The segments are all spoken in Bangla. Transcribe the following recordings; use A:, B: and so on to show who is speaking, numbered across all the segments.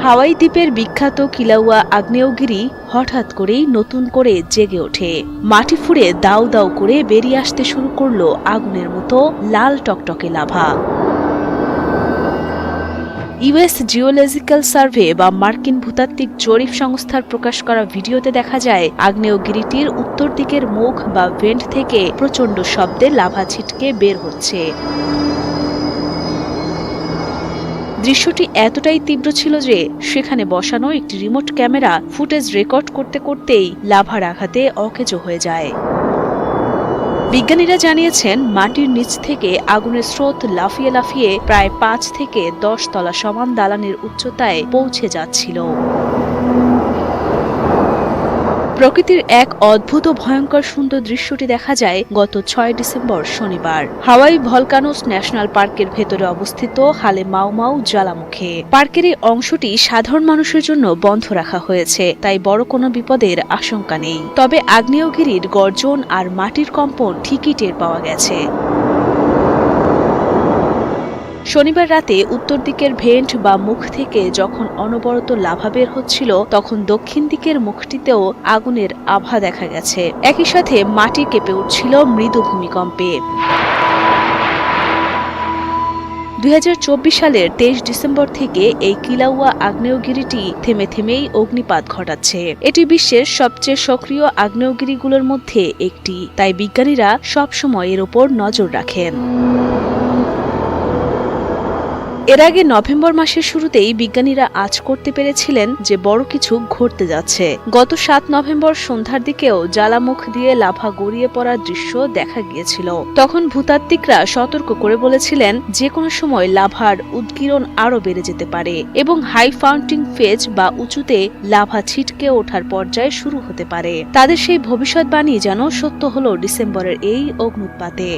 A: হাওয়াই দ্বীপের বিখ্যাত কিলাউয়া আগ্নেয়গিরি হঠাৎ করেই নতুন করে জেগে ওঠে। মাটি ফুঁড়ে দাউ দাউ করে বেরিয়ে আসতে শুরু করলো আগুনের মতো লাল টকটকে লাভা। ইউএস জিওলজিক্যাল সার্ভে বা মার্কিন ভূতাত্ত্বিক জরিপ সংস্থার প্রকাশ করা ভিডিওতে দেখা যায় আগ্নেয়গিরিটির উত্তর দিকের মুখ বা ভেন্ট থেকে প্রচণ্ড শব্দে লাভা ছিটকে বের হচ্ছে। দৃশ্যটি এতটাই তীব্র ছিল যে সেখানে বসানো একটি রিমোট ক্যামেরা ফুটেজ রেকর্ড করতে করতেই লাভার আঘাতে অকেজো হয়ে যায়। বিজ্ঞানীরা জানিয়েছেন মাটির নিচ থেকে আগুনের স্রোত লাফিয়ে লাফিয়ে প্রায় ৫ থেকে ১০ তলা সমান দালানের উচ্চতায় পৌঁছে যাচ্ছিল। প্রকৃতির এক অদ্ভুত ও ভয়ঙ্কর সুন্দর দৃশ্যটি দেখা যায় গত ৬ ডিসেম্বর শনিবার হাওয়াই ভলকানোস ন্যাশনাল পার্কের ভেতরে অবস্থিত হালে মাউমাউ জ্বালামুখে। পার্কের এই অংশটি সাধারণ মানুষের জন্য বন্ধ রাখা হয়েছে, তাই বড় কোনো বিপদের আশঙ্কা নেই। তবে আগ্নেয়গিরির গর্জন আর মাটির কম্পন ঠিকই টের পাওয়া গেছে। শনিবার রাতে উত্তর দিকের ভেন্ট বা মুখ থেকে যখন অনবরত লাভা বের হচ্ছিল, তখন দক্ষিণ দিকের মুখটিতেও আগুনের আভা দেখা গেছে। একই সাথে মাটি কেঁপে উঠছিল মৃদু ভূমিকম্পে। ২০২৪ সালের ২৩ ডিসেম্বর থেকে এই কিলাউয়া আগ্নেয়গিরিটি থেমে থেমেই অগ্নিপাত ঘটাচ্ছে। এটি বিশ্বের সবচেয়ে সক্রিয় আগ্নেয়গিরিগুলোর মধ্যে একটি, তাই বিজ্ঞানীরা সবসময় এর ওপর নজর রাখেন। এর আগে নভেম্বর মাসের শুরুতেই বিজ্ঞানীরা আঁচ করতে পেরেছিলেন যে বড় কিছু ঘটতে যাচ্ছে। গত ৭ নভেম্বর সন্ধ্যার দিকেও জ্বালামুখ দিয়ে লাভা গড়িয়ে পড়ার দৃশ্য দেখা গিয়েছিল। তখন ভূতাত্ত্বিকরা সতর্ক করে বলেছিলেন যে কোনো সময় লাভার উদগীরণ আরও বেড়ে যেতে পারে এবং হাই ফাউন্টিং ফেজ বা উঁচুতে লাভা ছিটকে ওঠার পর্যায়ে শুরু হতে পারে। তাদের সেই ভবিষ্যৎবাণী যেন সত্য হলো ডিসেম্বরের এই অগ্ন্যুৎপাতে।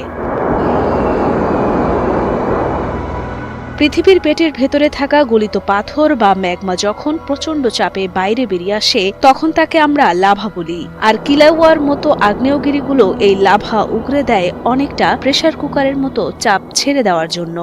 A: পৃথিবীর পেটের ভেতরে থাকা গলিত পাথর বা ম্যাগমা যখন প্রচণ্ড চাপে বাইরে বেরিয়ে আসে, তখন তাকে আমরা লাভা বলি। আর কিলাউয়ার মতো আগ্নেয়গিরিগুলো এই লাভা উগরে দেয় অনেকটা প্রেসার কুকারের মতো চাপ ছেড়ে দেওয়ার জন্য।